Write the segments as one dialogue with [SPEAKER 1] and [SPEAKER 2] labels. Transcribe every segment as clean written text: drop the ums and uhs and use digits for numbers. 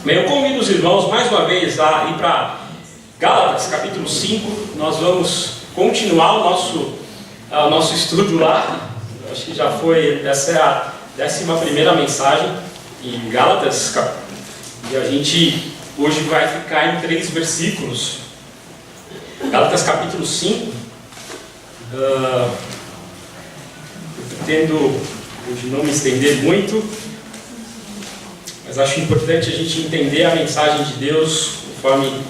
[SPEAKER 1] Bem, eu convido os irmãos mais uma vez a ir para Gálatas, capítulo 5. Nós vamos continuar o nosso estudo lá. Acho que já foi, essa é a 11ª mensagem em Gálatas. E a gente hoje vai ficar em 3 versículos. Gálatas, capítulo 5. Eu pretendo hoje não me estender muito, mas acho importante a gente entender a mensagem de Deus conforme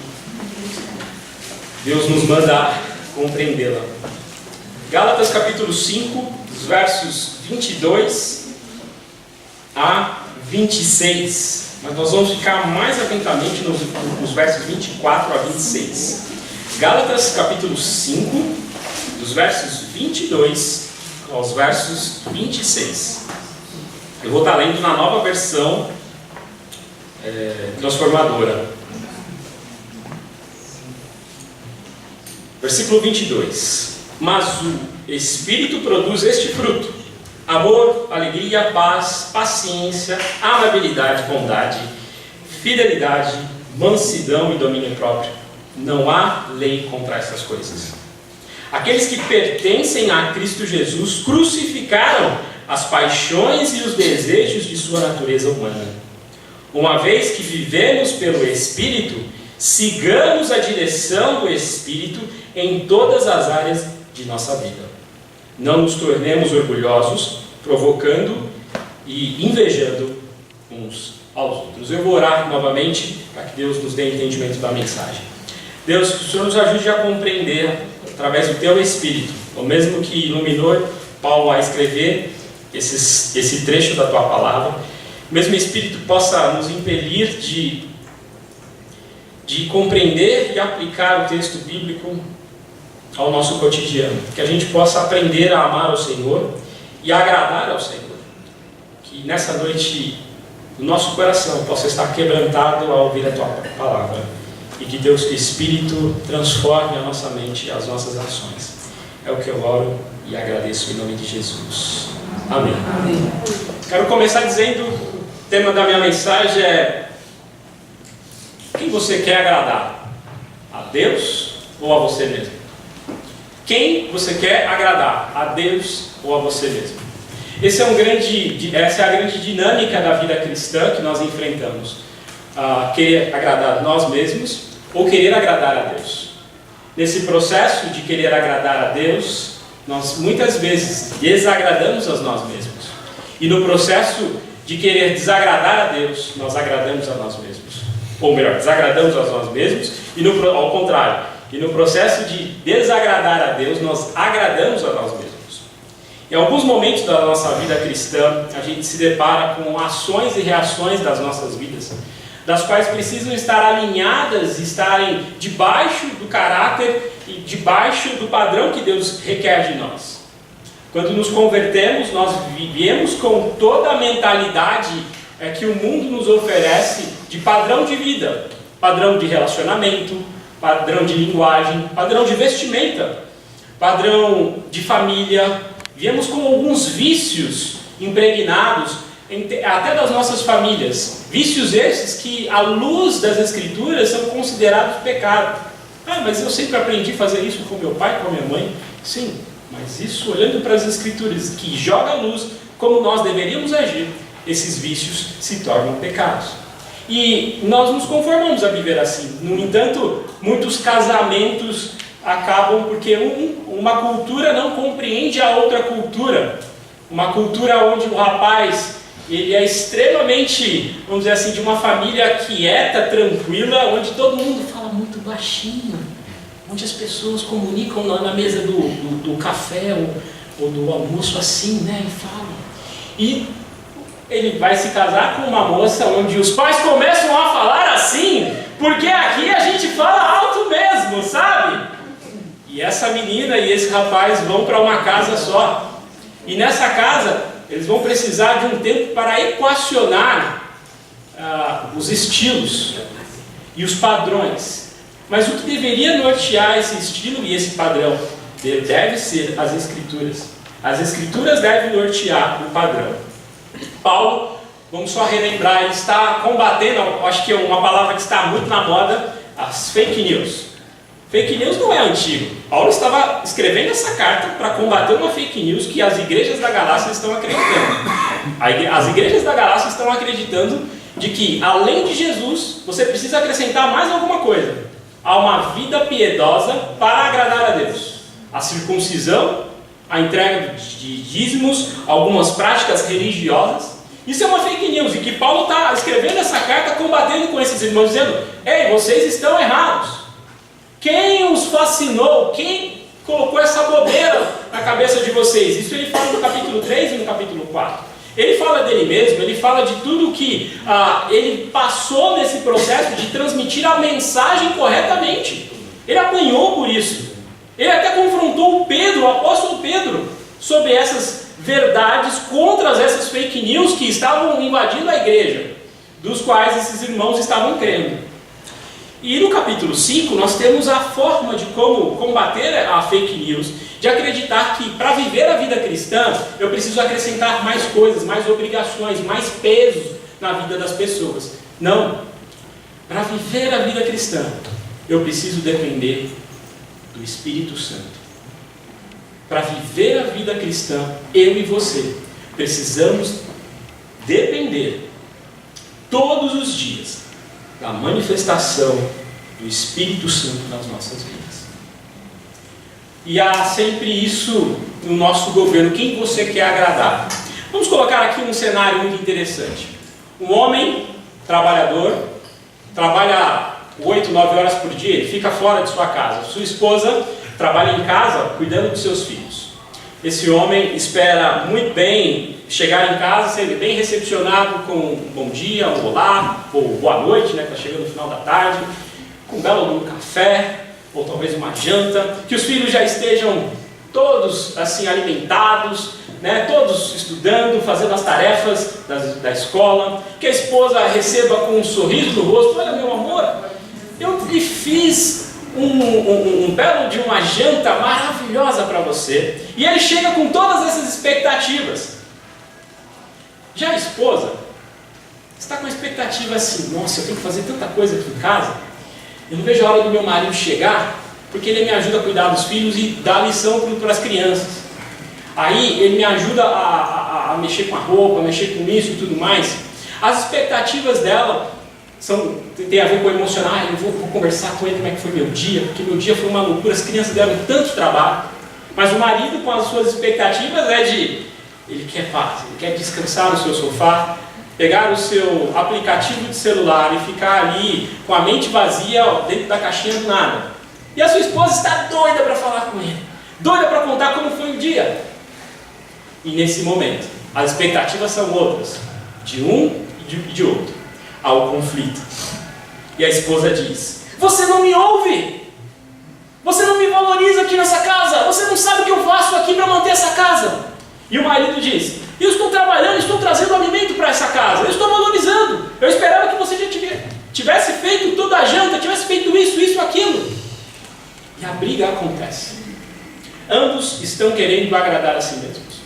[SPEAKER 1] Deus nos manda compreendê-la. Gálatas capítulo 5, dos versos 22 a 26. Mas nós vamos ficar mais atentamente nos versos 24 a 26. Gálatas capítulo 5, dos versos 22 aos versos 26. Eu vou estar lendo na nova versão transformadora. Versículo 22. Mas o Espírito produz este fruto: amor, alegria, paz, paciência, amabilidade, bondade, fidelidade, mansidão e domínio próprio. Não há lei contra essas coisas. Aqueles que pertencem a Cristo Jesus crucificaram as paixões e os desejos de sua natureza humana. Uma vez que vivemos pelo Espírito, sigamos a direção do Espírito em todas as áreas de nossa vida. Não nos tornemos orgulhosos, provocando e invejando uns aos outros. Eu vou orar novamente para que Deus nos dê entendimento da mensagem. Deus, que o Senhor nos ajude a compreender através do Teu Espírito, o mesmo que iluminou Paulo a escrever esse trecho da Tua Palavra. O mesmo Espírito possa nos impelir de compreender e aplicar o texto bíblico ao nosso cotidiano. Que a gente possa aprender a amar ao Senhor e a agradar ao Senhor. Que nessa noite o nosso coração possa estar quebrantado ao ouvir a Tua Palavra. E que Deus, que o Espírito transforme a nossa mente e as nossas ações. É o que eu oro e agradeço em nome de Jesus. Amém. Amém. Quero começar dizendo, o tema da minha mensagem é: quem você quer agradar? A Deus ou a você mesmo? Quem você quer agradar? A Deus ou a você mesmo? Essa é a grande dinâmica da vida cristã que nós enfrentamos. Querer agradar nós mesmos ou querer agradar a Deus. Nesse processo de querer agradar a Deus, nós muitas vezes desagradamos a nós mesmos. E no processo de querer desagradar a Deus, nós agradamos a nós mesmos. Ou melhor, desagradamos a nós mesmos e ao contrário. E no processo de desagradar a Deus, nós agradamos a nós mesmos. Em alguns momentos da nossa vida cristã, a gente se depara com ações e reações das nossas vidas, das quais precisam estar alinhadas, estarem debaixo do caráter e debaixo do padrão que Deus requer de nós. Quando nos convertemos, nós viemos com toda a mentalidade que o mundo nos oferece de padrão de vida, padrão de relacionamento, padrão de linguagem, padrão de vestimenta, padrão de família. Viemos com alguns vícios impregnados até das nossas famílias. Vícios esses que, à luz das Escrituras, são considerados pecado. Mas eu sempre aprendi a fazer isso com meu pai, com a minha mãe. Sim, mas isso, olhando para as Escrituras, que joga a luz como nós deveríamos agir, esses vícios se tornam pecados. E nós nos conformamos a viver assim. No entanto, muitos casamentos acabam porque uma cultura não compreende a outra cultura. Uma cultura onde o rapaz, ele é extremamente, vamos dizer assim, de uma família quieta, tranquila, onde todo mundo fala muito baixinho, onde as pessoas comunicam na mesa do café ou do almoço assim, né, e falam. E ele vai se casar com uma moça onde os pais começam a falar assim, porque aqui a gente fala alto mesmo, sabe? E essa menina e esse rapaz vão para uma casa só. E nessa casa, eles vão precisar de um tempo para equacionar os estilos e os padrões. Mas o que deveria nortear esse estilo e esse padrão deve ser as Escrituras. As Escrituras devem nortear o padrão. Paulo vamos só relembrar, ele está combatendo, acho que é uma palavra que está muito na moda, as fake news. Fake news não é antigo. Paulo estava escrevendo essa carta para combater uma fake news que as igrejas da Galácia estão acreditando. As igrejas da Galácia estão acreditando de que, além de Jesus, você precisa acrescentar mais alguma coisa. Há uma vida piedosa para agradar a Deus. A circuncisão, a entrega de dízimos, algumas práticas religiosas. Isso é uma fake news, e que Paulo está escrevendo essa carta combatendo com esses irmãos, dizendo: ei, vocês estão errados. Quem os fascinou? Quem colocou essa bobeira na cabeça de vocês? Isso ele fala no capítulo 3 e no capítulo 4. Ele fala dele mesmo, ele fala de tudo que ele passou nesse processo de transmitir a mensagem corretamente. Ele apanhou por isso. Ele até confrontou o Pedro, o apóstolo Pedro, sobre essas verdades contra essas fake news que estavam invadindo a igreja, dos quais esses irmãos estavam crendo. E no capítulo 5 nós temos a forma de como combater a fake news, de acreditar que para viver a vida cristã eu preciso acrescentar mais coisas, mais obrigações, mais peso na vida das pessoas. Não. Para viver a vida cristã eu preciso depender do Espírito Santo. Para viver a vida cristã, eu e você precisamos depender todos os dias da manifestação do Espírito Santo nas nossas vidas. E há sempre isso no nosso governo. Quem você quer agradar? Vamos colocar aqui um cenário muito interessante. Um homem trabalhador, trabalha 8, 9 horas por dia, ele fica fora de sua casa. Sua esposa trabalha em casa cuidando dos seus filhos. Esse homem espera muito bem chegar em casa, ser bem recepcionado com um bom dia, um olá, ou boa noite, né, que está chegando no final da tarde, com um belo café, ou talvez uma janta, que os filhos já estejam todos assim alimentados, né, todos estudando, fazendo as tarefas da escola, que a esposa receba com um sorriso no rosto: olha, meu amor, eu lhe fiz um belo de uma janta maravilhosa para você. E ele chega com todas essas expectativas. Já a esposa está com a expectativa assim: nossa, eu tenho que fazer tanta coisa aqui em casa, eu não vejo a hora do meu marido chegar, porque ele me ajuda a cuidar dos filhos e dar lição para as crianças. Aí ele me ajuda a mexer com a roupa, a mexer com isso e tudo mais. As expectativas dela tem a ver com o emocional. Eu vou conversar com ele como é que foi meu dia, porque meu dia foi uma loucura, as crianças deram tanto trabalho. Mas o marido, com as suas expectativas, ele quer paz, ele quer descansar no seu sofá, pegar o seu aplicativo de celular e ficar ali com a mente vazia dentro da caixinha do nada. E a sua esposa está doida para falar com ele, doida para contar como foi o dia. E nesse momento, as expectativas são outras, de um e de outro. Há o conflito. E a esposa diz: você não me ouve, você não me valoriza aqui nessa casa, você não sabe o que eu faço aqui para manter essa casa. E o marido diz: eu estou trabalhando, estou trazendo alimento para essa casa, eu estou valorizando, eu esperava que você já tivesse feito toda a janta, tivesse feito isso, aquilo. E a briga acontece. Ambos estão querendo agradar a si mesmos.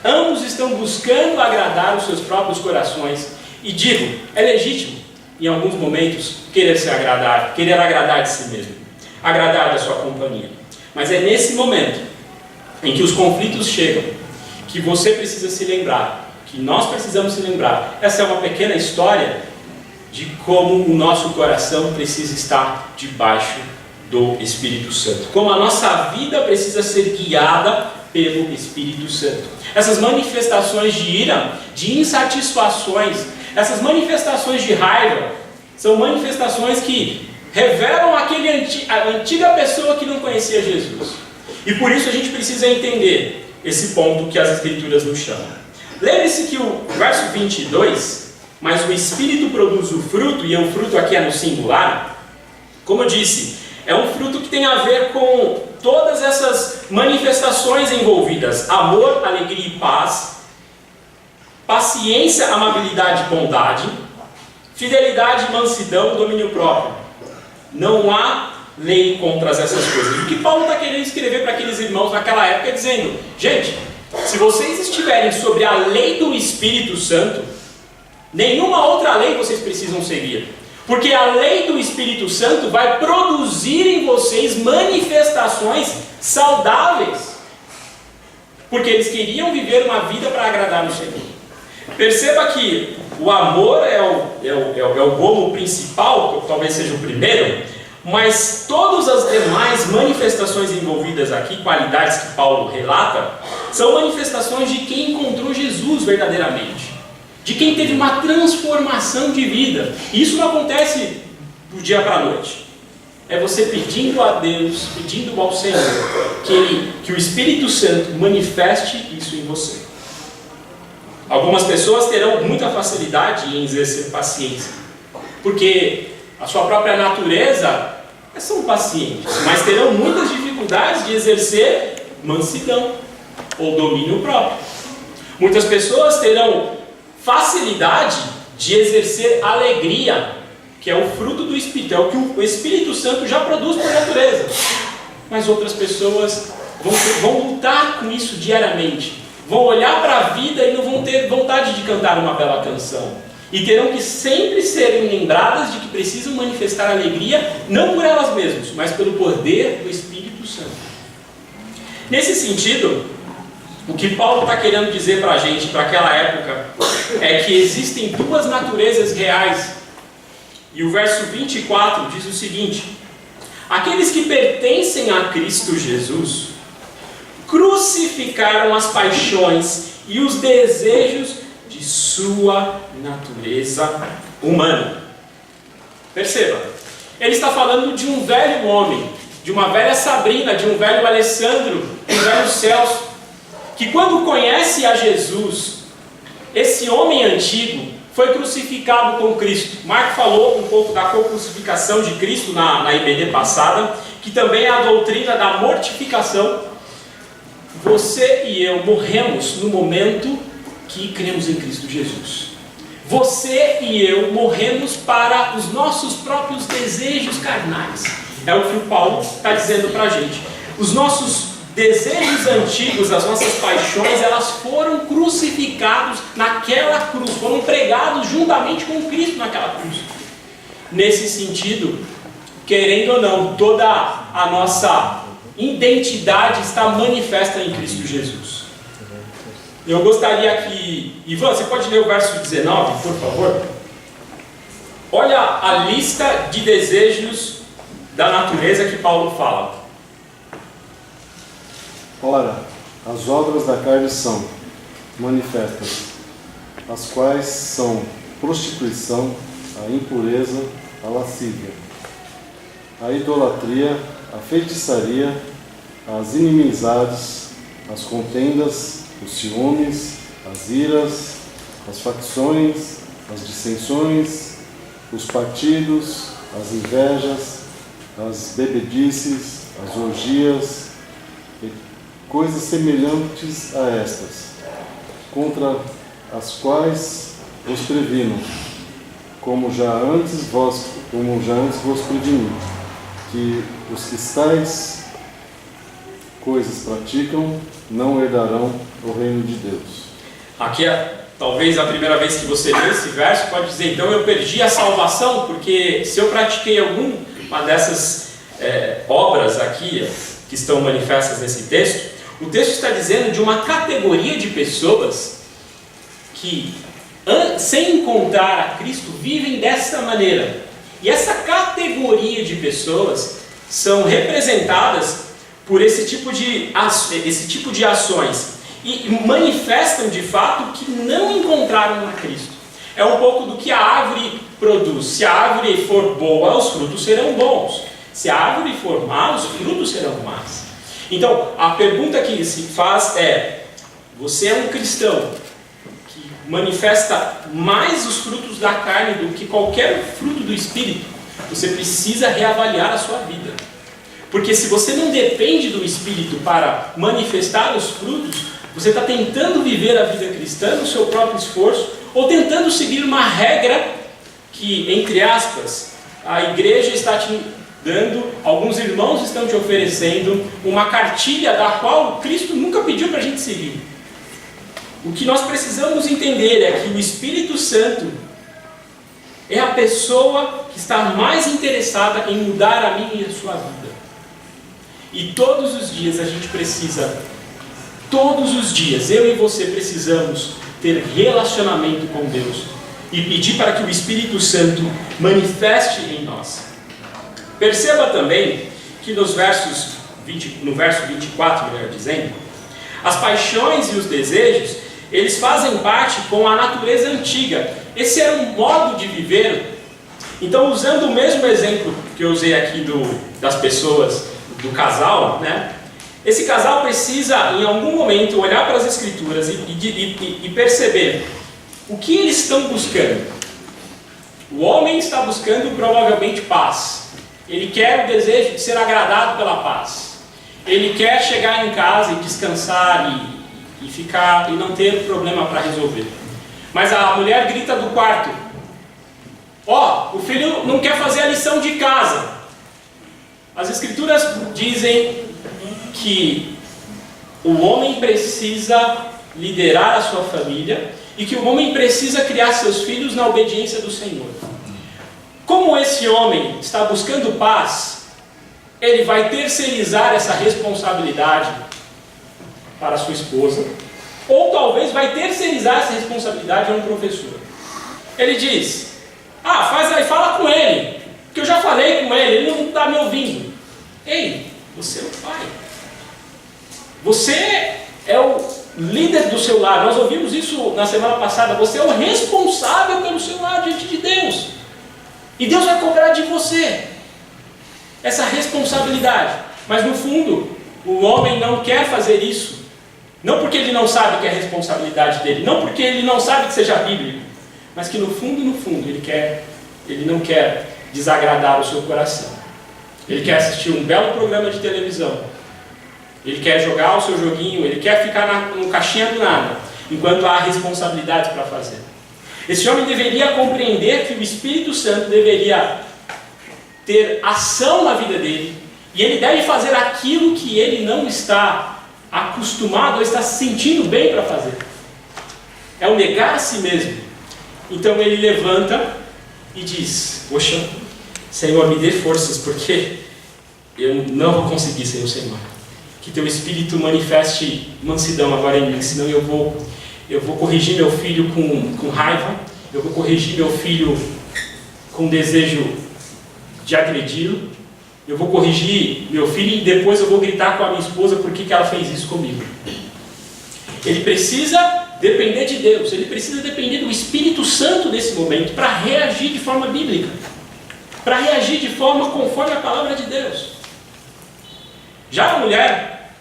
[SPEAKER 1] Ambos estão buscando agradar os seus próprios corações. E digo, é legítimo, em alguns momentos, querer agradar de si mesmo, agradar da sua companhia. Mas é nesse momento em que os conflitos chegam, que você precisa se lembrar, que nós precisamos se lembrar. Essa é uma pequena história de como o nosso coração precisa estar debaixo do Espírito Santo. Como a nossa vida precisa ser guiada pelo Espírito Santo. Essas manifestações de ira, de insatisfações, essas manifestações de raiva, são manifestações que revelam a antiga pessoa que não conhecia Jesus. E por isso a gente precisa entender esse ponto que as Escrituras nos chamam. Lembre-se que o verso 22, mas o Espírito produz o fruto, e o fruto aqui é no singular, como eu disse, é um fruto que tem a ver com todas essas manifestações envolvidas: amor, alegria e paz, paciência, amabilidade e bondade, fidelidade, mansidão, domínio próprio. Não há lei contra essas coisas. O que Paulo está querendo escrever para aqueles irmãos naquela época é dizendo: gente, se vocês estiverem sobre a lei do Espírito Santo, Nenhuma outra lei vocês precisam seguir. Porque a lei do Espírito Santo vai produzir em vocês manifestações saudáveis. Porque eles queriam viver uma vida para agradar o Senhor. Perceba que o amor é o gomo principal, talvez seja o primeiro, mas todas as demais manifestações envolvidas aqui, qualidades que Paulo relata, são manifestações de quem encontrou Jesus verdadeiramente. De quem teve uma transformação de vida. E isso não acontece do dia para a noite. É você pedindo a Deus, pedindo ao Senhor, que o Espírito Santo manifeste isso em você. Algumas pessoas terão muita facilidade em exercer paciência, porque a sua própria natureza são pacientes, mas terão muitas dificuldades de exercer mansidão ou domínio próprio. Muitas pessoas terão facilidade de exercer alegria, que é o fruto do Espírito, é o que o Espírito Santo já produz por natureza. Mas outras pessoas vão lutar com isso diariamente, vão olhar para a vida e não vão ter vontade de cantar uma bela canção, e terão que sempre serem lembradas de que precisam manifestar alegria, não por elas mesmas, mas pelo poder do Espírito Santo. Nesse sentido, o que Paulo está querendo dizer para a gente, para aquela época, é que existem duas naturezas reais. E o verso 24 diz o seguinte: aqueles que pertencem a Cristo Jesus crucificaram as paixões e os desejos de sua natureza humana. Perceba, ele está falando de um velho homem, de uma velha Sabrina, de um velho Alessandro, de um velho Celso, que quando conhece a Jesus, esse homem antigo foi crucificado com Cristo. Marco falou um pouco da co-crucificação de Cristo na IBD passada, que também é a doutrina da mortificação. Você e eu morremos no momento que cremos em Cristo Jesus. Você e eu morremos para os nossos próprios desejos carnais. É o que o Paulo está dizendo para a gente. Os nossos desejos antigos, as nossas paixões, elas foram crucificados naquela cruz, foram pregados juntamente com Cristo naquela cruz. Nesse sentido, querendo ou não, toda a nossa identidade está manifesta em Cristo Jesus. Eu gostaria que... Ivan, você pode ler o verso 19, por favor? Olha a lista de desejos da natureza que Paulo fala.
[SPEAKER 2] Ora, as obras da carne são manifestas, as quais são prostituição, a impureza, a lascívia, a idolatria, a feitiçaria, as inimizades, as contendas, os ciúmes, as iras, as facções, as dissensões, os partidos, as invejas, as bebedices, as orgias, e coisas semelhantes a estas, contra as quais vos previno, como já antes vos preveni, que os que tais coisas praticam não herdarão o reino de Deus.
[SPEAKER 1] Aqui talvez a primeira vez que você lê esse verso, pode dizer, então eu perdi a salvação, porque se eu pratiquei alguma dessas obras aqui, que estão manifestas nesse texto, o texto está dizendo de uma categoria de pessoas que, sem encontrar a Cristo, vivem dessa maneira. E essa categoria de pessoas são representadas por esse tipo de ações e manifestam de fato que não encontraram a Cristo. É um pouco do que a árvore produz. Se a árvore for boa, os frutos serão bons. Se a árvore for má, os frutos serão más. Então, a pergunta que se faz é: você é um cristão que manifesta mais os frutos da carne do que qualquer fruto do Espírito? Você precisa reavaliar a sua vida. Porque se você não depende do Espírito para manifestar os frutos, você está tentando viver a vida cristã no seu próprio esforço, ou tentando seguir uma regra que, entre aspas, a igreja está te dando, alguns irmãos estão te oferecendo uma cartilha da qual Cristo nunca pediu para a gente seguir. o que nós precisamos entender é que o Espírito Santo é a pessoa que está mais interessada em mudar a minha e a sua vida. E todos os dias a gente precisa, todos os dias, eu e você precisamos ter relacionamento com Deus e pedir para que o Espírito Santo manifeste em nós. Perceba também que no verso 24, melhor dizendo, as paixões e os desejos, eles fazem parte com a natureza antiga. Esse era um modo de viver. Então, usando o mesmo exemplo que eu usei aqui das pessoas, do casal, né? Esse casal precisa, em algum momento, olhar para as Escrituras e perceber o que eles estão buscando. O homem está buscando provavelmente paz. Ele quer o desejo de ser agradado pela paz. Ele quer chegar em casa e descansar e ficar e não ter problema para resolver. Mas a mulher grita do quarto: o filho não quer fazer a lição de casa. As Escrituras dizem que o homem precisa liderar a sua família e que o homem precisa criar seus filhos na obediência do Senhor. Como esse homem está buscando paz, ele vai terceirizar essa responsabilidade para a sua esposa, ou talvez vai terceirizar essa responsabilidade a um professor. Ele diz: faz aí, fala com ele, porque eu já falei com ele não está me ouvindo. Ei, você é o pai. Você é o líder do seu lar. Nós ouvimos isso na semana passada. Você é o responsável pelo seu lar diante de Deus. E Deus vai cobrar de você essa responsabilidade. Mas no fundo, o homem não quer fazer isso. Não porque ele não sabe que é a responsabilidade dele. Não porque ele não sabe que seja bíblico. Mas que no fundo, ele não quer desagradar o seu coração. Ele quer assistir um belo programa de televisão. Ele quer jogar o seu joguinho. Ele quer ficar no caixinha do nada. Enquanto há responsabilidades para fazer. Esse homem deveria compreender que o Espírito Santo deveria ter ação na vida dele. E ele deve fazer aquilo que ele não está acostumado ou está se sentindo bem para fazer. É o negar a si mesmo. Então ele levanta e diz: poxa, Senhor, me dê forças, porque eu não vou conseguir sem o Senhor. Que teu Espírito manifeste mansidão agora em mim, senão eu vou corrigir meu filho com raiva, eu vou corrigir meu filho com desejo de agredi-lo, eu vou corrigir meu filho e depois eu vou gritar com a minha esposa por que ela fez isso comigo. Ele precisa depender de Deus, ele precisa depender do Espírito Santo nesse momento para reagir de forma bíblica, para reagir de forma conforme a palavra de Deus. Já a mulher,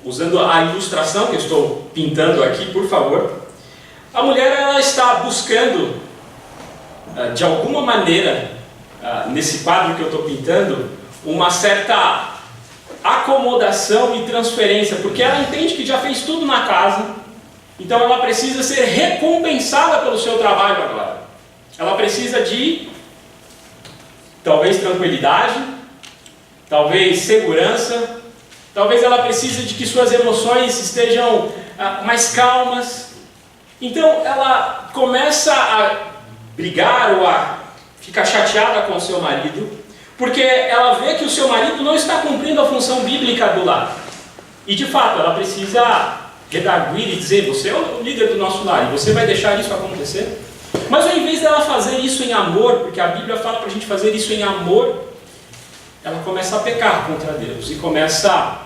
[SPEAKER 1] usando a ilustração que eu estou pintando aqui, por favor, a mulher ela está buscando, de alguma maneira, nesse quadro que eu estou pintando, uma certa acomodação e transferência, porque ela entende que já fez tudo na casa, então ela precisa ser recompensada pelo seu trabalho agora. Ela precisa de, talvez, tranquilidade, talvez segurança, talvez ela precise de que suas emoções estejam mais calmas. Então ela começa a brigar ou a ficar chateada com o seu marido, porque ela vê que o seu marido não está cumprindo a função bíblica do lar. E de fato ela precisa redarguir e dizer: você é o líder do nosso lar e você vai deixar isso acontecer? Mas ao invés dela fazer isso em amor, porque a Bíblia fala para a gente fazer isso em amor, ela começa a pecar contra Deus e começa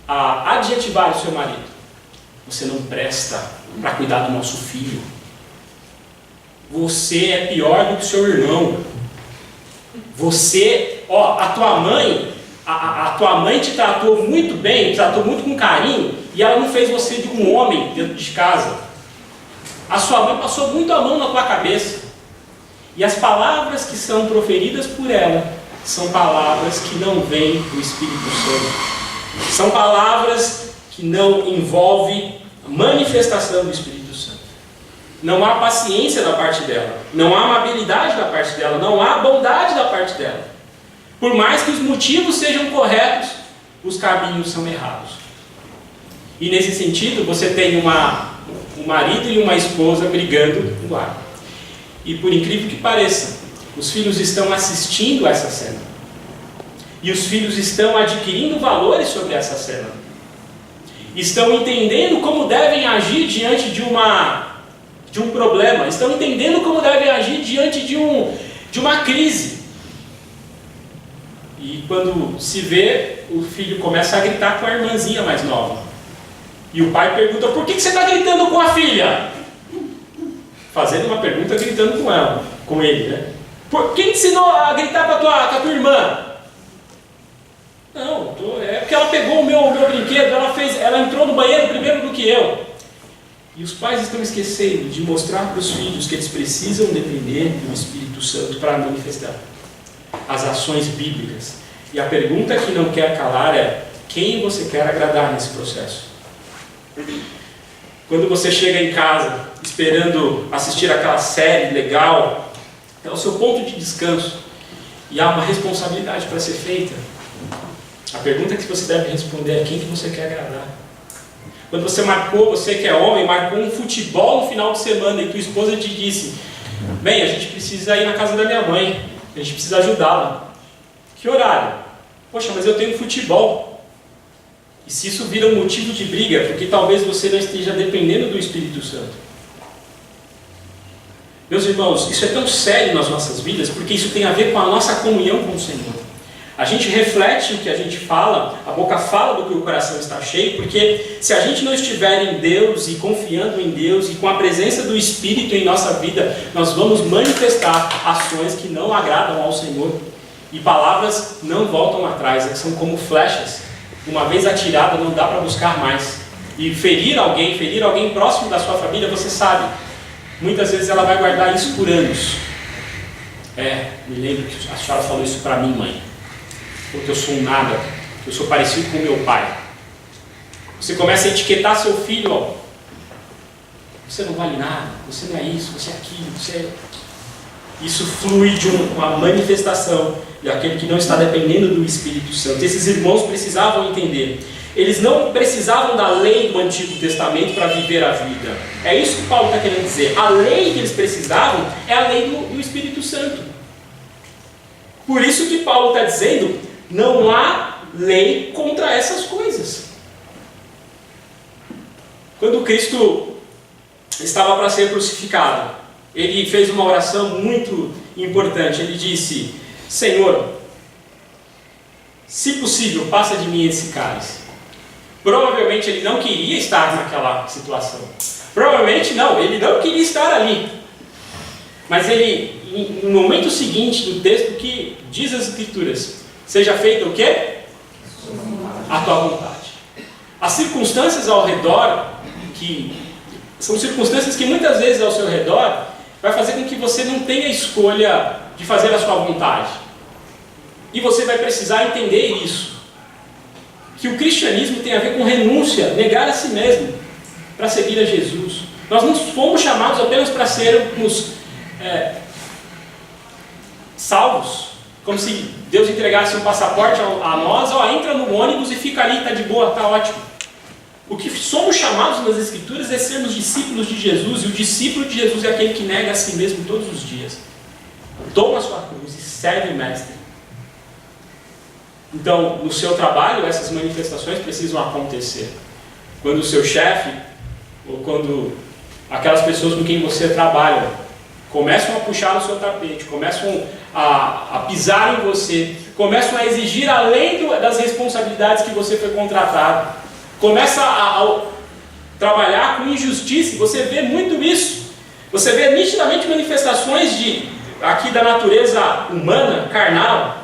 [SPEAKER 1] a adjetivar o seu marido. Você não presta para cuidar do nosso filho. Você é pior do que o seu irmão. Você, a tua mãe, a tua mãe te tratou muito bem, te tratou muito com carinho, e ela não fez você de um homem dentro de casa. A sua mãe passou muito a mão na tua cabeça. E as palavras que são proferidas por ela são palavras que não vêm do Espírito Santo. São palavras que não envolvem a manifestação do Espírito Santo. Não há paciência da parte dela, não há amabilidade da parte dela, não há bondade da parte dela. Por mais que os motivos sejam corretos, os caminhos são errados. E nesse sentido, você tem um marido e uma esposa brigando no lar. E por incrível que pareça, os filhos estão assistindo essa cena. E os filhos estão adquirindo valores sobre essa cena. Estão entendendo como devem agir diante de um problema. Estão entendendo como devem agir diante de uma crise. E quando se vê, o filho começa a gritar com a irmãzinha mais nova. E o pai pergunta: por que você está gritando com a filha? Fazendo uma pergunta, gritando com ela, com ele, né? Quem te ensinou a gritar com a tua irmã? Não, é porque ela pegou o meu brinquedo, ela entrou no banheiro primeiro do que eu. E os pais estão esquecendo de mostrar para os filhos que eles precisam depender do Espírito Santo para manifestar as ações bíblicas. E a pergunta que não quer calar é: quem você quer agradar nesse processo? Quando você chega em casa esperando assistir aquela série legal, é o seu ponto de descanso e há uma responsabilidade para ser feita. A pergunta que você deve responder é: quem que você quer agradar? Quando você que é homem, marcou um futebol no final de semana e tua esposa te disse: bem, a gente precisa ir na casa da minha mãe, a gente precisa ajudá-la. Que horário? Poxa, mas eu tenho futebol. E se isso vira um motivo de briga, é porque talvez você não esteja dependendo do Espírito Santo. Meus irmãos, isso é tão sério nas nossas vidas, porque isso tem a ver com a nossa comunhão com o Senhor. A gente reflete o que a gente fala, a boca fala do que o coração está cheio, porque se a gente não estiver em Deus e confiando em Deus e com a presença do Espírito em nossa vida, nós vamos manifestar ações que não agradam ao Senhor. E palavras não voltam atrás, são como flechas. Uma vez atirada, não dá para buscar mais. E ferir alguém próximo da sua família, você sabe, muitas vezes ela vai guardar isso por anos. Me lembro que a senhora falou isso para mim, mãe. Porque eu sou um nada, eu sou parecido com meu pai. Você começa a etiquetar seu filho, você não vale nada, você não é isso, você é aquilo, você é... Isso flui de uma manifestação daquele que não está dependendo do Espírito Santo. Esses irmãos precisavam entender. Eles não precisavam da lei do Antigo Testamento para viver a vida. É isso que Paulo está querendo dizer. A lei que eles precisavam é a lei do Espírito Santo. Por isso que Paulo está dizendo: não há lei contra essas coisas. Quando Cristo estava para ser crucificado, ele fez uma oração muito importante. Ele disse: Senhor, se possível, passa de mim esse cálice. Provavelmente ele não queria estar naquela situação. Provavelmente não, ele não queria estar ali. Mas ele, no momento seguinte do texto, que diz as Escrituras: seja feita o quê? A tua vontade. As circunstâncias ao redor, que são circunstâncias que muitas vezes ao seu redor vai fazer com que você não tenha escolha de fazer a sua vontade. E você vai precisar entender isso. Que o cristianismo tem a ver com renúncia, negar a si mesmo, para seguir a Jesus. Nós não fomos chamados apenas para sermos salvos, como se Deus entregasse um passaporte a nós: entra no ônibus e fica ali, está de boa, está ótimo. O que somos chamados nas Escrituras é sermos discípulos de Jesus, e o discípulo de Jesus é aquele que nega a si mesmo todos os dias. Toma a sua cruz e serve o Mestre. Então, no seu trabalho, essas manifestações precisam acontecer. Quando o seu chefe, ou quando aquelas pessoas com quem você trabalha, começam a puxar o seu tapete, começam a pisar em você, começam a exigir além das responsabilidades que você foi contratado, começa a trabalhar com injustiça. Você vê muito isso. Você vê nitidamente manifestações aqui da natureza humana, carnal.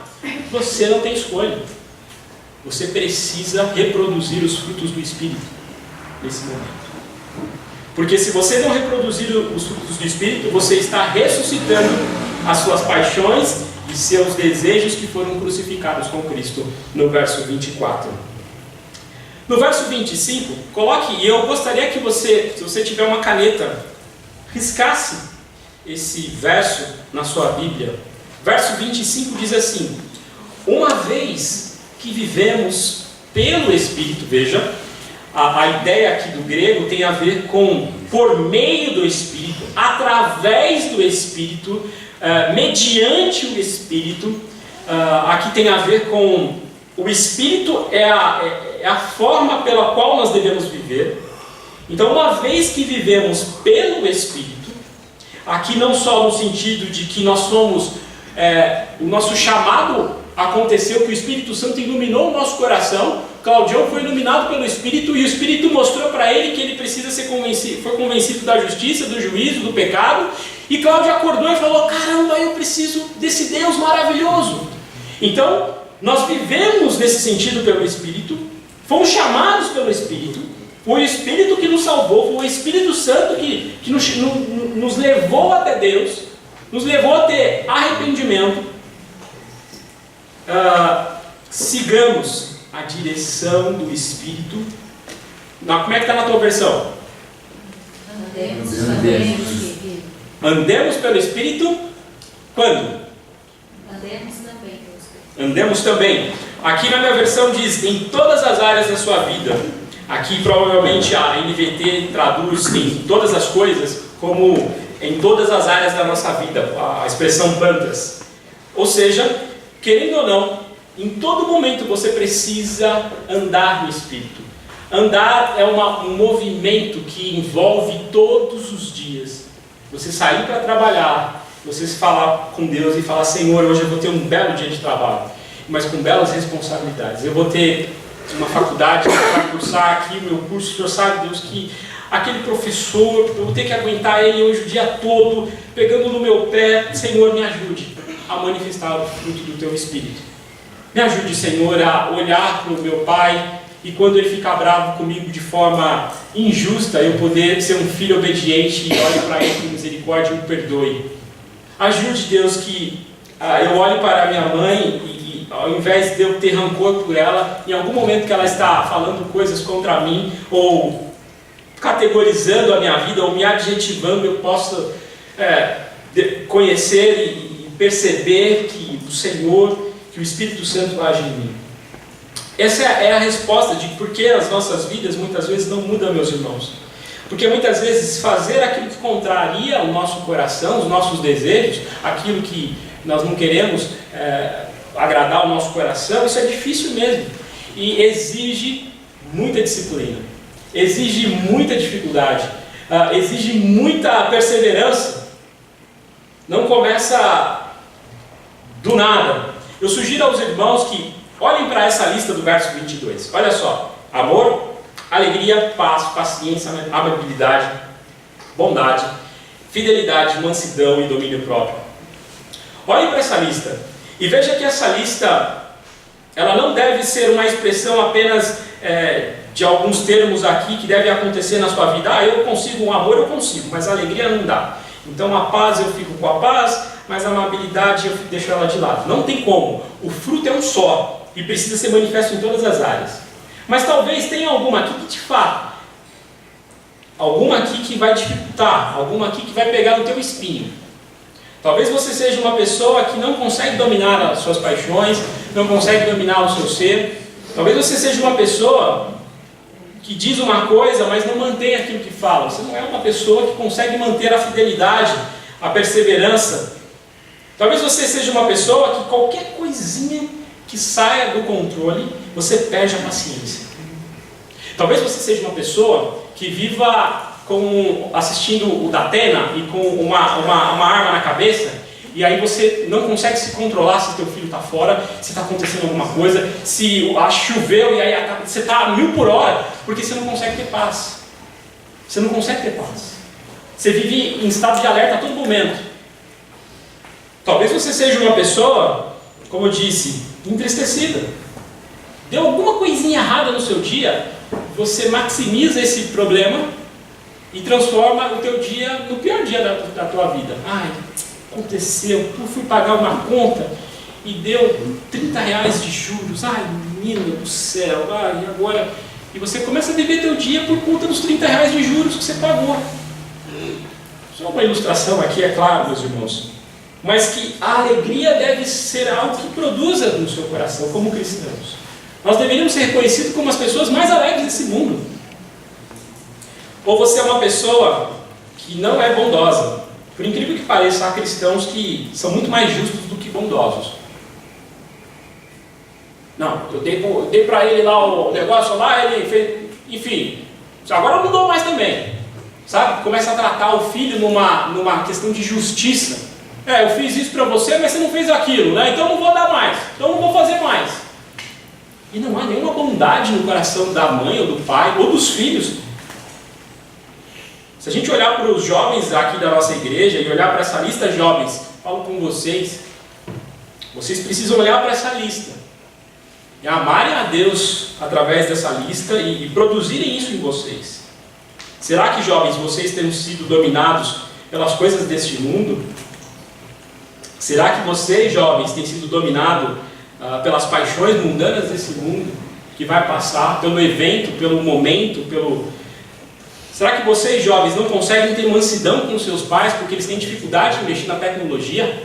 [SPEAKER 1] Você não tem escolha. Você precisa reproduzir os frutos do Espírito nesse momento. Porque se você não reproduzir os frutos do Espírito, você está ressuscitando as suas paixões e seus desejos que foram crucificados com Cristo, no verso 24. No verso 25, coloque, e eu gostaria que você, se você tiver uma caneta, riscasse esse verso na sua Bíblia. Verso 25 diz assim: uma vez que vivemos pelo Espírito, veja, a ideia aqui do grego tem a ver com por meio do Espírito, através do Espírito, mediante o Espírito. Aqui tem a ver com o Espírito é a forma pela qual nós devemos viver. Então, uma vez que vivemos pelo Espírito, aqui não só no sentido de que nós somos, o nosso chamado aconteceu, que o Espírito Santo iluminou o nosso coração. Claudião foi iluminado pelo Espírito e o Espírito mostrou para ele que ele precisa ser convencido, foi convencido da justiça, do juízo, do pecado. E Cláudio acordou e falou: caramba, eu preciso desse Deus maravilhoso. Então, nós vivemos nesse sentido pelo Espírito, fomos chamados pelo Espírito, foi o Espírito que nos salvou, foi o Espírito Santo que nos levou até Deus, nos levou a ter arrependimento. Sigamos a direção do Espírito. Como é que está na tua versão? Andemos pelo Espírito. Quando? Andemos também. Aqui na minha versão diz: em todas as áreas da sua vida. Aqui provavelmente a NVT traduz em todas as coisas, como em todas as áreas da nossa vida, a expressão pantas. Ou seja, querendo ou não, em todo momento você precisa andar no Espírito. Andar é um movimento que envolve todos os dias. Você sair para trabalhar, você se falar com Deus e falar: Senhor, hoje eu vou ter um belo dia de trabalho, mas com belas responsabilidades. Eu vou ter uma faculdade para cursar aqui o meu curso. O Senhor sabe, Deus, que aquele professor, eu vou ter que aguentar ele hoje o dia todo, pegando no meu pé. Senhor, me ajude a manifestar o fruto do Teu Espírito. Me ajude, Senhor, a olhar para o meu pai e quando ele ficar bravo comigo de forma injusta, eu poder ser um filho obediente e olhe para ele com misericórdia e o perdoe. Ajude, Deus, que eu olhe para a minha mãe e ao invés de eu ter rancor por ela, em algum momento que ela está falando coisas contra mim ou categorizando a minha vida ou me adjetivando, eu possa conhecer e perceber que o Senhor, que o Espírito Santo age em mim. Essa é a resposta de por que as nossas vidas muitas vezes não mudam, meus irmãos. Porque muitas vezes fazer aquilo que contraria o nosso coração, os nossos desejos, aquilo que nós não queremos agradar o nosso coração, isso é difícil mesmo. E exige muita disciplina, exige muita dificuldade, exige muita perseverança. Não começa do nada. Eu sugiro aos irmãos que olhem para essa lista do verso 22. Olha só: amor, alegria, paz, paciência, amabilidade, bondade, fidelidade, mansidão e domínio próprio. Olhem para essa lista e veja que essa lista, ela não deve ser uma expressão apenas de alguns termos aqui que devem acontecer na sua vida. Eu consigo um amor, eu consigo, mas a alegria não dá. Então a paz eu fico com a paz, mas a amabilidade eu deixo ela de lado. Não tem como. O fruto é um só e precisa ser manifesto em todas as áreas. Mas talvez tenha alguma aqui que de fato, alguma aqui que vai dificultar, alguma aqui que vai pegar no teu espinho. Talvez você seja uma pessoa que não consegue dominar as suas paixões, não consegue dominar o seu ser. Talvez você seja uma pessoa que diz uma coisa, mas não mantém aquilo que fala. Você não é uma pessoa que consegue manter a fidelidade, a perseverança. Talvez você seja uma pessoa que qualquer coisinha que saia do controle, você perde a paciência. Talvez você seja uma pessoa que viva assistindo o Datena e com uma arma na cabeça, e aí você não consegue se controlar se teu filho está fora, se está acontecendo alguma coisa, se choveu e aí você está a 1000 por hora, porque você não consegue ter paz. Você não consegue ter paz. Você vive em estado de alerta a todo momento. Talvez você seja uma pessoa, como eu disse, entristecida. Deu alguma coisinha errada no seu dia, você maximiza esse problema e transforma o teu dia no pior dia da tua vida. Ai, aconteceu, eu fui pagar uma conta e deu R$30 de juros. Ai, menina do céu, ai, e agora? E você começa a viver teu dia por conta dos R$30 de juros que você pagou. Só uma ilustração aqui, é claro, meus irmãos. Mas que a alegria deve ser algo que produza no seu coração, como cristãos. Nós deveríamos ser reconhecidos como as pessoas mais alegres desse mundo. Ou você é uma pessoa que não é bondosa. Por incrível que pareça, há cristãos que são muito mais justos do que bondosos. Não, eu dei para ele lá o negócio lá, ele fez, enfim, agora eu não dou mais também. Sabe? Começa a tratar o filho numa questão de justiça. Eu fiz isso para você, mas você não fez aquilo, né? Então eu não vou dar mais, então eu não vou fazer mais. E não há nenhuma bondade no coração da mãe ou do pai ou dos filhos. Se a gente olhar para os jovens aqui da nossa igreja e olhar para essa lista, jovens, falo com vocês, vocês precisam olhar para essa lista e amarem a Deus através dessa lista e produzirem isso em vocês. Será que, jovens, vocês têm sido dominados pelas coisas deste mundo? Será que vocês, jovens, têm sido dominados pelas paixões mundanas desse mundo, que vai passar, pelo evento, pelo momento, Será que vocês, jovens, não conseguem ter mansidão com seus pais porque eles têm dificuldade em mexer na tecnologia?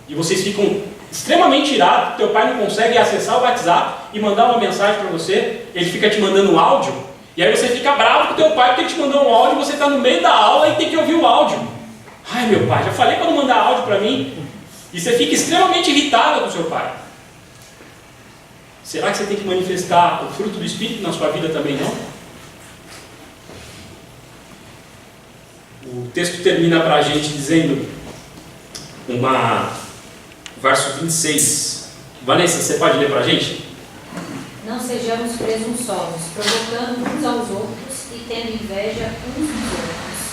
[SPEAKER 1] E vocês ficam extremamente irados porque teu pai não consegue acessar o WhatsApp e mandar uma mensagem para você, ele fica te mandando um áudio, e aí você fica bravo com teu pai porque ele te mandou um áudio e você está no meio da aula e tem que ouvir o áudio. Ai, meu pai, já falei para não mandar áudio para mim. E você fica extremamente irritado com seu pai. Será que você tem que manifestar o fruto do Espírito na sua vida também, não? O texto termina para a gente dizendo, verso 26. Vanessa, você pode ler para a gente?
[SPEAKER 3] Não sejamos presunçosos, provocando uns aos outros e tendo inveja uns dos outros.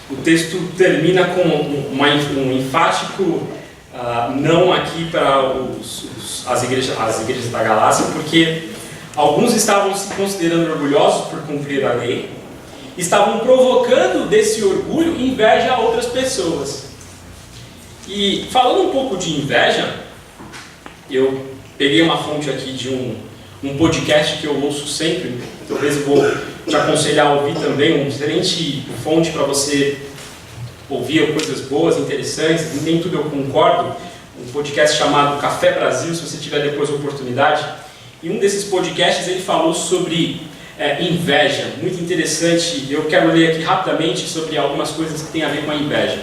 [SPEAKER 1] O texto termina com um enfático não aqui para as igrejas da Galácia, porque alguns estavam se considerando orgulhosos por cumprir a lei, estavam provocando desse orgulho inveja a outras pessoas. E falando um pouco de inveja, eu peguei uma fonte aqui de um podcast que eu ouço sempre, talvez eu vou te aconselhar a ouvir também, uma excelente fonte para você ouvir coisas boas, interessantes, nem tudo eu concordo, um podcast chamado Café Brasil, se você tiver depois a oportunidade. E um desses podcasts ele falou sobre inveja, muito interessante. Eu quero ler aqui rapidamente sobre algumas coisas que têm a ver com a inveja.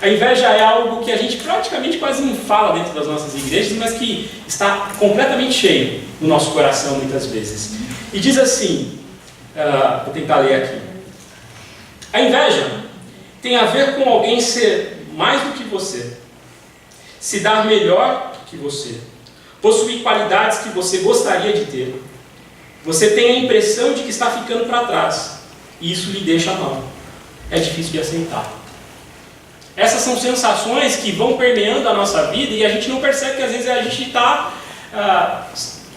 [SPEAKER 1] A inveja é algo que a gente praticamente quase não fala dentro das nossas igrejas, mas que está completamente cheio no nosso coração muitas vezes. E diz assim, vou tentar ler aqui. A inveja tem a ver com alguém ser mais do que você, se dar melhor que você, possuir qualidades que você gostaria de ter. Você tem a impressão de que está ficando para trás, e isso lhe deixa mal. É difícil de aceitar. Essas são sensações que vão permeando a nossa vida e a gente não percebe que às vezes a gente está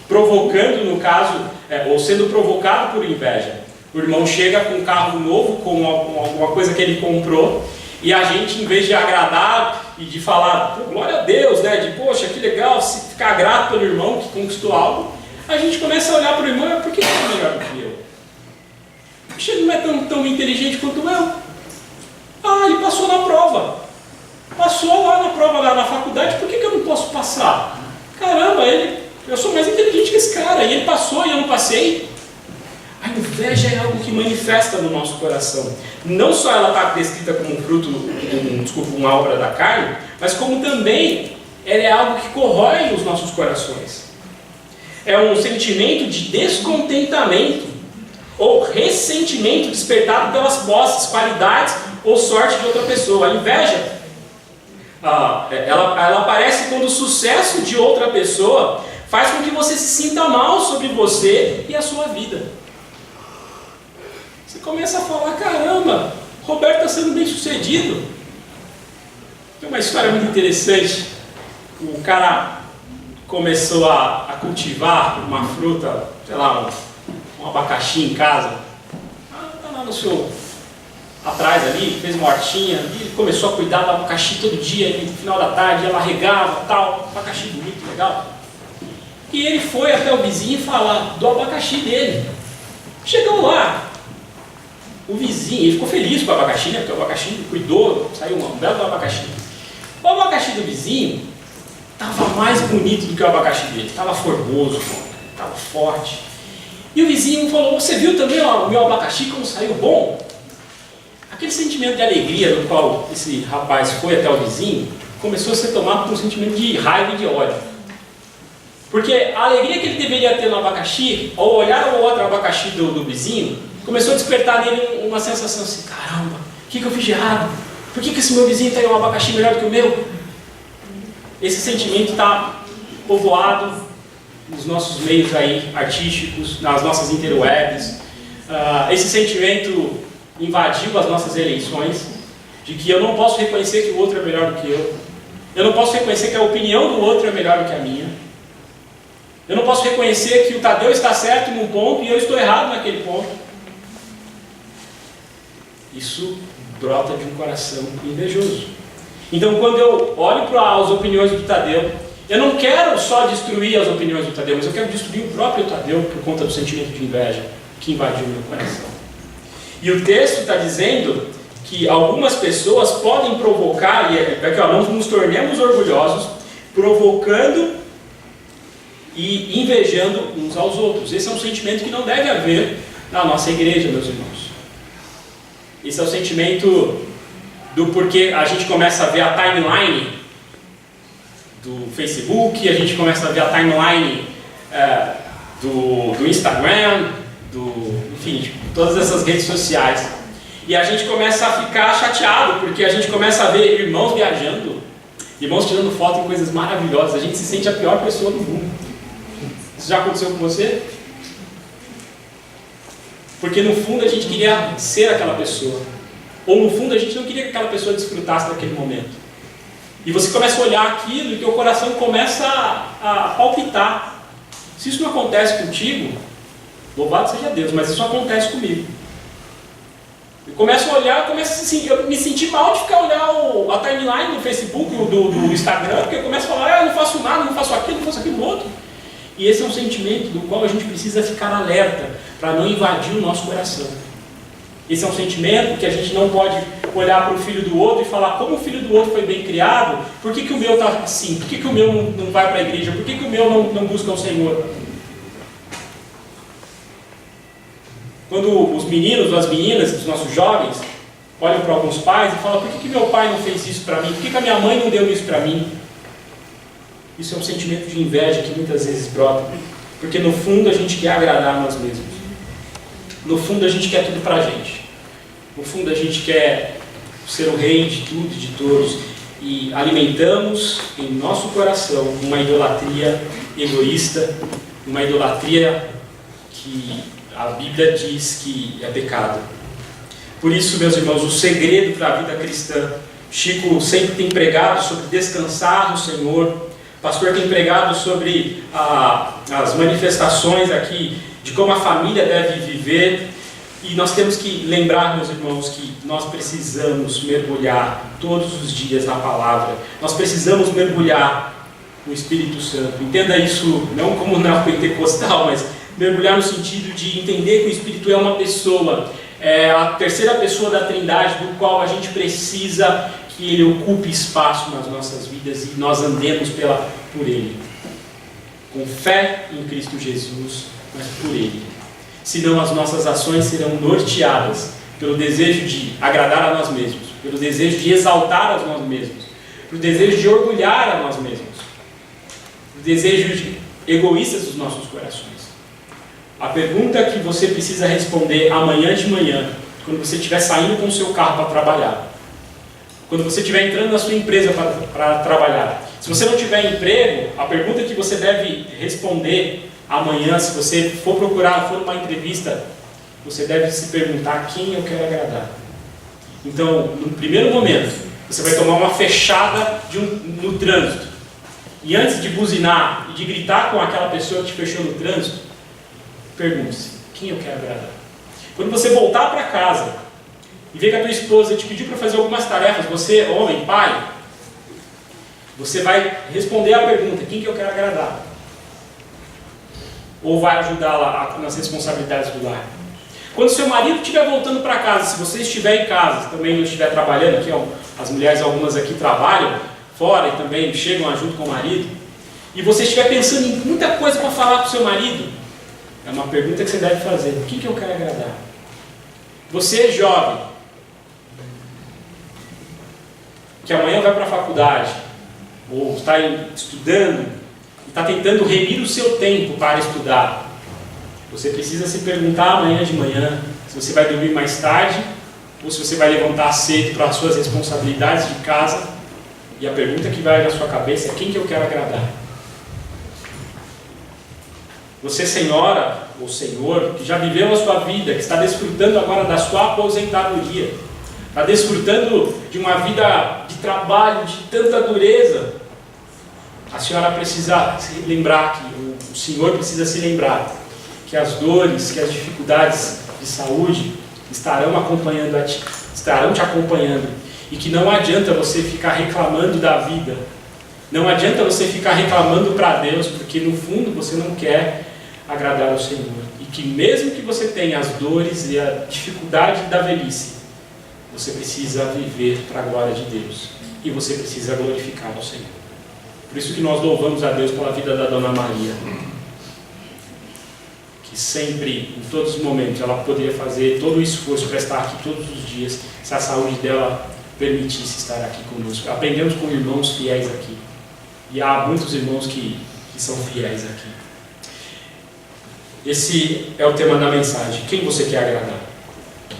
[SPEAKER 1] provocando, no caso, ou sendo provocado por inveja. O irmão chega com um carro novo, com alguma coisa que ele comprou, e a gente, em vez de agradar e de falar, glória a Deus, né, de poxa, que legal, se ficar grato pelo irmão que conquistou algo, a gente começa a olhar para o irmão e por que ele é melhor do que eu? Poxa, ele não é tão inteligente quanto eu. Ele passou na prova. Passou lá na prova na faculdade, por que eu não posso passar? Caramba, eu sou mais inteligente que esse cara, e ele passou e eu não passei. A inveja é algo que manifesta no nosso coração. Não só ela está descrita como um fruto, uma obra da carne, mas como também ela é algo que corrói os nossos corações. É um sentimento de descontentamento ou ressentimento despertado pelas posses, qualidades ou sorte de outra pessoa. A inveja, ela aparece quando o sucesso de outra pessoa faz com que você se sinta mal sobre você e a sua vida. Você começa a falar, caramba, Roberto está sendo bem sucedido. Tem uma história muito interessante. O cara começou a cultivar uma fruta, sei lá, um abacaxi em casa. Está lá no seu... atrás ali, fez uma hortinha, e ele começou a cuidar do abacaxi todo dia, e no final da tarde ela regava, tal, abacaxi bonito, legal. E ele foi até o vizinho falar do abacaxi dele. Chegou lá, o vizinho, ele ficou feliz com o abacaxi, né, porque o abacaxi cuidou, saiu um belo do abacaxi. O abacaxi do vizinho estava mais bonito do que o abacaxi dele, estava formoso, estava forte. E o vizinho falou, você viu também o meu abacaxi como saiu bom? aquele sentimento de alegria no qual esse rapaz foi até o vizinho, começou a ser tomado por um sentimento de raiva e de ódio. Porque a alegria que ele deveria ter no abacaxi, ao olhar o outro abacaxi do vizinho, começou a despertar nele uma sensação assim, caramba, o que eu fiz de errado? Por que esse meu vizinho tem um abacaxi melhor do que o meu? Esse sentimento está povoado nos nossos meios aí artísticos, nas nossas interwebs. Esse sentimento invadiu as nossas eleições, de que eu não posso reconhecer que o outro é melhor do que eu. Eu não posso reconhecer que a opinião do outro é melhor do que a minha. Eu não posso reconhecer que o Tadeu está certo num ponto e eu estou errado naquele ponto. Isso brota de um coração invejoso. Então, quando eu olho para as opiniões do Tadeu, eu não quero só destruir as opiniões do Tadeu, mas eu quero destruir o próprio Tadeu por conta do sentimento de inveja que invadiu o meu coração. E o texto está dizendo que algumas pessoas podem provocar, e é que não nos tornemos orgulhosos, provocando e invejando uns aos outros. Esse é um sentimento que não deve haver na nossa igreja, meus irmãos. Esse é o sentimento do porquê a gente começa a ver a timeline do Facebook, a gente começa a ver a timeline do Instagram, enfim, de todas essas redes sociais. E a gente começa a ficar chateado, porque a gente começa a ver irmãos viajando, irmãos tirando foto em coisas maravilhosas. A gente se sente a pior pessoa do mundo. Isso já aconteceu com você? Porque no fundo a gente queria ser aquela pessoa. Ou no fundo a gente não queria que aquela pessoa desfrutasse daquele momento. E você começa a olhar aquilo e teu coração começa a palpitar. Se isso não acontece contigo, louvado seja Deus, mas isso acontece comigo. Eu começo a olhar, eu me senti mal de ficar olhando a timeline do Facebook, do Instagram, porque eu começo a falar, eu não faço nada, não faço aquilo outro. E esse é um sentimento do qual a gente precisa ficar alerta, para não invadir o nosso coração. Esse é um sentimento que a gente não pode olhar para o filho do outro e falar como o filho do outro foi bem criado, por que o meu está assim, por que o meu não vai para a igreja, por que o meu não busca o Senhor. Quando os meninos ou as meninas, os nossos jovens, olham para alguns pais e falam, por que meu pai não fez isso para mim, por que a minha mãe não deu isso para mim? Isso é um sentimento de inveja que muitas vezes brota, porque no fundo a gente quer agradar a nós mesmos. No fundo a gente quer tudo pra gente. No fundo a gente quer ser o rei de tudo e de todos. E alimentamos em nosso coração uma idolatria egoísta, uma idolatria que a Bíblia diz que é pecado. Por isso, meus irmãos, o segredo para a vida cristã, Chico sempre tem pregado sobre descansar no Senhor. O pastor tem pregado sobre as manifestações aqui de como a família deve viver, e nós temos que lembrar, meus irmãos, que nós precisamos mergulhar todos os dias na palavra, nós precisamos mergulhar no Espírito Santo. Entenda isso não como neopentecostal, mas mergulhar no sentido de entender que o Espírito é uma pessoa, é a terceira pessoa da Trindade, do qual a gente precisa que ele ocupe espaço nas nossas vidas e nós andemos por ele, com fé em Cristo Jesus, mas por ele. Senão as nossas ações serão norteadas pelo desejo de agradar a nós mesmos, pelo desejo de exaltar a nós mesmos, pelo desejo de orgulhar a nós mesmos, pelo desejo egoístas dos nossos corações. A pergunta que você precisa responder amanhã de manhã, quando você estiver saindo com o seu carro para trabalhar, quando você estiver entrando na sua empresa para trabalhar, se você não tiver emprego, a pergunta que você deve responder amanhã, se você for numa entrevista, você deve se perguntar quem eu quero agradar. Então, no primeiro momento, você vai tomar uma fechada no trânsito. E antes de buzinar e de gritar com aquela pessoa que te fechou no trânsito, pergunte-se, quem eu quero agradar? Quando você voltar para casa e ver que a tua esposa te pediu para fazer algumas tarefas, você, homem, pai, você vai responder a pergunta, quem que eu quero agradar? Ou vai ajudá-la nas responsabilidades do lar? Quando seu marido estiver voltando para casa, se você estiver em casa, também não estiver trabalhando, aqui as mulheres, algumas aqui trabalham fora e também chegam junto com o marido, e você estiver pensando em muita coisa para falar para o seu marido, é uma pergunta que você deve fazer, quem que eu quero agradar? Você, jovem, que amanhã vai para a faculdade, ou está estudando, e está tentando remir o seu tempo para estudar, você precisa se perguntar amanhã de manhã se você vai dormir mais tarde ou se você vai levantar cedo para as suas responsabilidades de casa. E a pergunta que vai na sua cabeça é: quem que eu quero agradar? Você, senhora ou senhor, que já viveu a sua vida, que está desfrutando agora da sua aposentadoria, está desfrutando de uma vida de trabalho, de tanta dureza, a senhora precisa se lembrar, que o senhor precisa se lembrar que as dores, que as dificuldades de saúde estarão te acompanhando, e que não adianta você ficar reclamando da vida, não adianta você ficar reclamando para Deus, porque no fundo você não quer agradar ao Senhor, e que mesmo que você tenha as dores e a dificuldade da velhice, você precisa viver para a glória de Deus, e você precisa glorificar ao Senhor. Por isso que nós louvamos a Deus pela vida da Dona Maria, que sempre, em todos os momentos, ela poderia fazer todo o esforço para estar aqui todos os dias, se a saúde dela permitisse estar aqui conosco. Aprendemos com irmãos fiéis aqui, e há muitos irmãos que são fiéis aqui. Esse é o tema da mensagem: quem você quer agradar?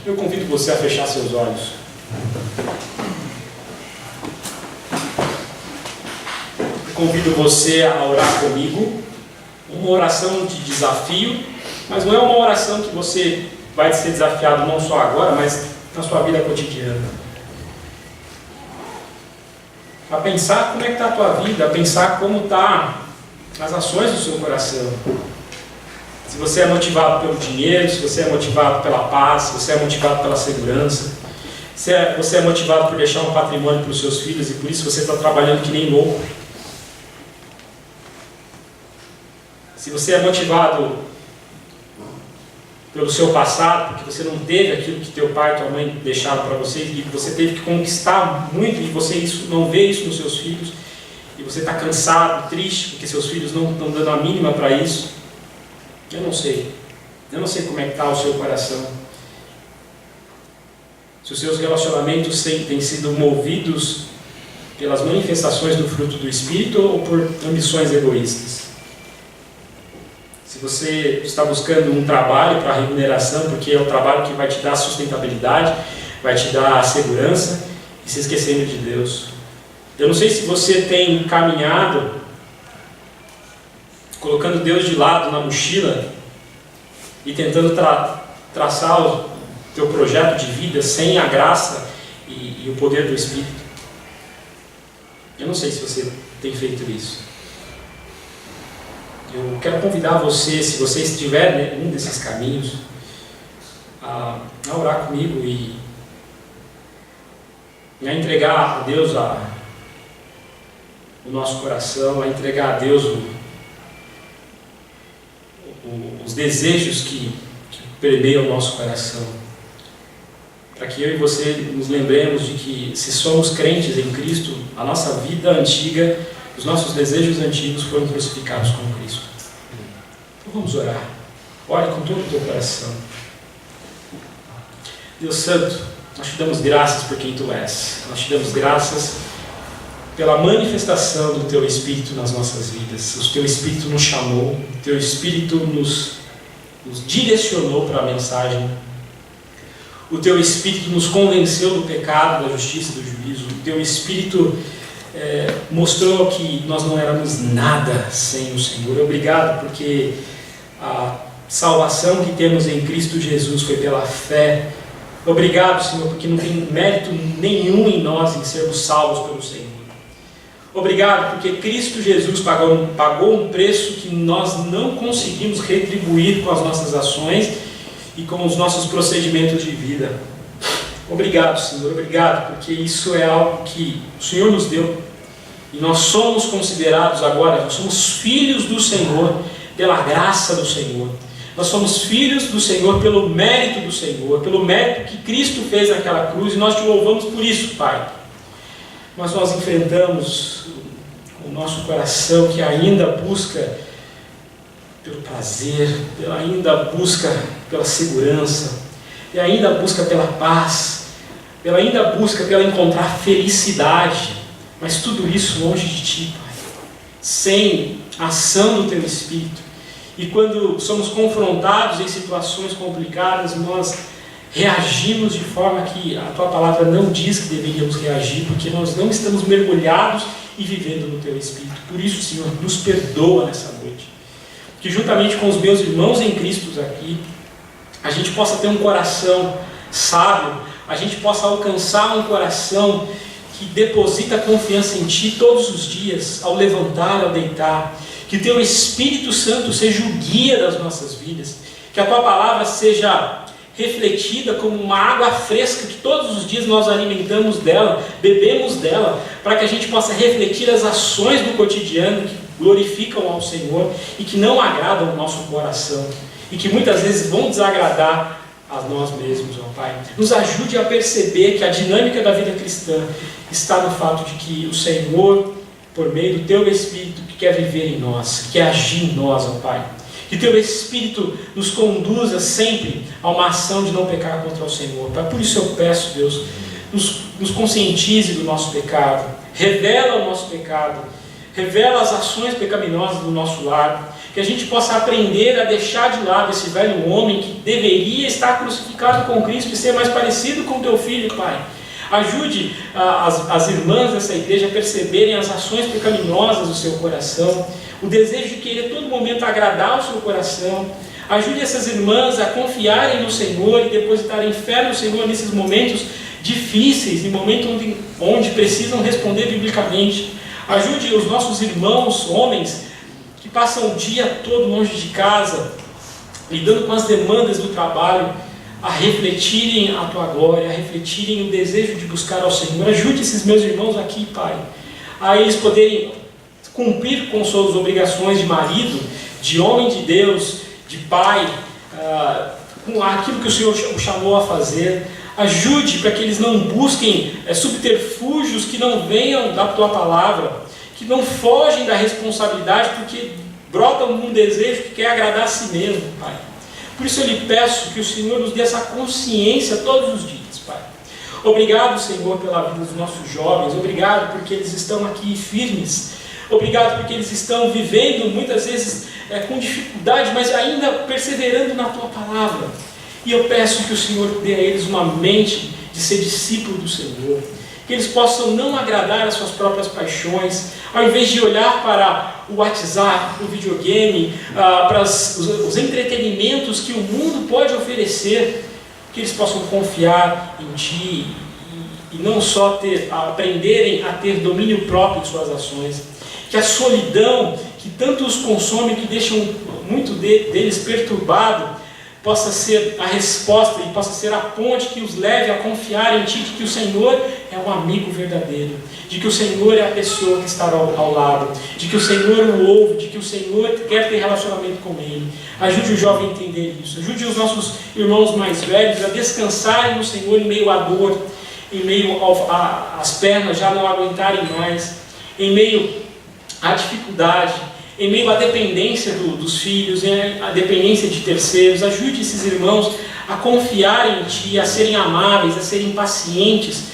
[SPEAKER 1] Eu convido você a fechar seus olhos. Eu convido você a orar comigo, uma oração de desafio, mas não é uma oração que você vai ser desafiado não só agora, mas na sua vida cotidiana. A pensar como é que está a tua vida, a pensar como está as ações do seu coração. Se você é motivado pelo dinheiro, se você é motivado pela paz, se você é motivado pela segurança, se você é motivado por deixar um patrimônio para os seus filhos e por isso você está trabalhando que nem louco. Se você é motivado pelo seu passado, porque você não teve aquilo que teu pai e tua mãe deixaram para você, e você teve que conquistar muito, e você não vê isso nos seus filhos, e você está cansado, triste, porque seus filhos não estão dando a mínima para isso. Eu não sei como é que está o seu coração. Se os seus relacionamentos têm sido movidos pelas manifestações do fruto do Espírito ou por ambições egoístas. Se você está buscando um trabalho para remuneração, porque é o trabalho que vai te dar sustentabilidade, vai te dar segurança, e se esquecendo de Deus. Eu não sei se você tem caminhado colocando Deus de lado na mochila e tentando traçar o teu projeto de vida sem a graça e o poder do Espírito. Eu não sei se você tem feito isso. Eu quero convidar você, se você estiver em um desses caminhos, a orar comigo e a entregar a Deus o nosso coração, a entregar a Deus os desejos que permeiam o nosso coração, para que eu e você nos lembremos de que, se somos crentes em Cristo, a nossa vida antiga, os nossos desejos antigos foram crucificados com Cristo. Então vamos orar. Ore com todo o teu coração. Deus Santo, nós te damos graças por quem Tu és. Nós te damos graças pela manifestação do Teu Espírito nas nossas vidas. O Teu Espírito nos chamou, o Teu Espírito nos direcionou para a mensagem. O Teu Espírito nos convenceu do pecado, da justiça e do juízo. O Teu Espírito mostrou que nós não éramos nada sem o Senhor. Obrigado, porque a salvação que temos em Cristo Jesus foi pela fé. Obrigado, Senhor, porque não tem mérito nenhum em nós em sermos salvos pelo Senhor. Obrigado, porque Cristo Jesus pagou um preço que nós não conseguimos retribuir com as nossas ações e com os nossos procedimentos de vida. Obrigado, Senhor, obrigado, porque isso é algo que o Senhor nos deu. E nós somos considerados agora, nós somos filhos do Senhor pela graça do Senhor. Nós somos filhos do Senhor pelo mérito do Senhor, pelo mérito que Cristo fez naquela cruz, e nós te louvamos por isso, Pai. Mas nós enfrentamos o nosso coração que ainda busca pelo prazer, ainda busca pela segurança, e ainda busca pela paz, pela ainda busca, pela encontrar felicidade, mas tudo isso longe de Ti, Pai, sem a ação do Teu Espírito. E quando somos confrontados em situações complicadas, nós reagimos de forma que a Tua palavra não diz que deveríamos reagir, porque nós não estamos mergulhados e vivendo no Teu Espírito. Por isso, Senhor, nos perdoa nessa noite. Que juntamente com os meus irmãos em Cristo aqui, a gente possa ter um coração sábio, a gente possa alcançar um coração que deposita confiança em Ti todos os dias, ao levantar, ao deitar. Que o Teu Espírito Santo seja o guia das nossas vidas, que a Tua palavra seja refletida como uma água fresca, que todos os dias nós alimentamos dela, bebemos dela, para que a gente possa refletir as ações do cotidiano que glorificam ao Senhor e que não agradam o nosso coração, e que muitas vezes vão desagradar a nós mesmos, ó Pai. Nos ajude a perceber que a dinâmica da vida cristã está no fato de que o Senhor, por meio do Teu Espírito, que quer viver em nós, que quer agir em nós, ó Pai. Que Teu Espírito nos conduza sempre a uma ação de não pecar contra o Senhor, Pai. Por isso eu peço, Deus, nos conscientize do nosso pecado, revela o nosso pecado, revela as ações pecaminosas do nosso lar, que a gente possa aprender a deixar de lado esse velho homem que deveria estar crucificado com Cristo e ser mais parecido com Teu Filho, Pai. Ajude as irmãs dessa igreja a perceberem as ações pecaminosas do seu coração, o desejo de querer todo momento agradar o seu coração. Ajude essas irmãs a confiarem no Senhor e depositarem fé no Senhor nesses momentos difíceis, em momentos onde precisam responder biblicamente. Ajude os nossos irmãos, homens, que passam o dia todo longe de casa, lidando com as demandas do trabalho, a refletirem a Tua glória, a refletirem o desejo de buscar ao Senhor. Ajude esses meus irmãos aqui, Pai, a eles poderem cumprir com suas obrigações de marido, de homem de Deus, de pai, com aquilo que o Senhor o chamou a fazer. Ajude para que eles não busquem subterfúgios que não venham da Tua palavra, que não fogem da responsabilidade, porque brotam um desejo que quer agradar a si mesmo, Pai. Por isso eu lhe peço que o Senhor nos dê essa consciência todos os dias, Pai. Obrigado, Senhor, pela vida dos nossos jovens. Obrigado porque eles estão aqui firmes. Obrigado porque eles estão vivendo muitas vezes com dificuldade, mas ainda perseverando na Tua palavra. E eu peço que o Senhor dê a eles uma mente de ser discípulo do Senhor. Que eles possam não agradar as suas próprias paixões, ao invés de olhar para o WhatsApp, o videogame, para os entretenimentos que o mundo pode oferecer, que eles possam confiar em Ti e não só aprenderem a ter domínio próprio de suas ações. Que a solidão que tanto os consome, que deixam muito deles perturbado, possa ser a resposta e possa ser a ponte que os leve a confiar em Ti, de que o Senhor é um amigo verdadeiro, de que o Senhor é a pessoa que está ao lado, de que o Senhor o ouve, de que o Senhor quer ter relacionamento com Ele. Ajude o jovem a entender isso. Ajude os nossos irmãos mais velhos a descansarem no Senhor em meio à dor, em meio às pernas já não aguentarem mais, em meio à dificuldade, em meio à dependência dos filhos, à dependência de terceiros. Ajude esses irmãos a confiarem em Ti, a serem amáveis, a serem pacientes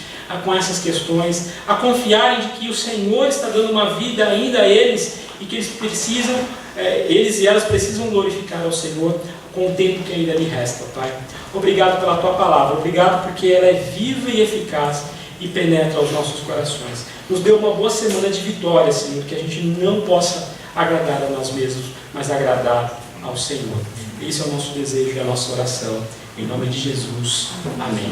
[SPEAKER 1] com essas questões, a confiarem de que o Senhor está dando uma vida ainda a eles e que eles e elas precisam glorificar ao Senhor com o tempo que ainda lhe resta, Pai. Obrigado pela Tua palavra, obrigado porque ela é viva e eficaz e penetra os nossos corações. Nos dê uma boa semana de vitória, Senhor, que a gente não possa agradar a nós mesmos, mas agradar ao Senhor. Esse é o nosso desejo e a nossa oração. Em nome de Jesus. Amém.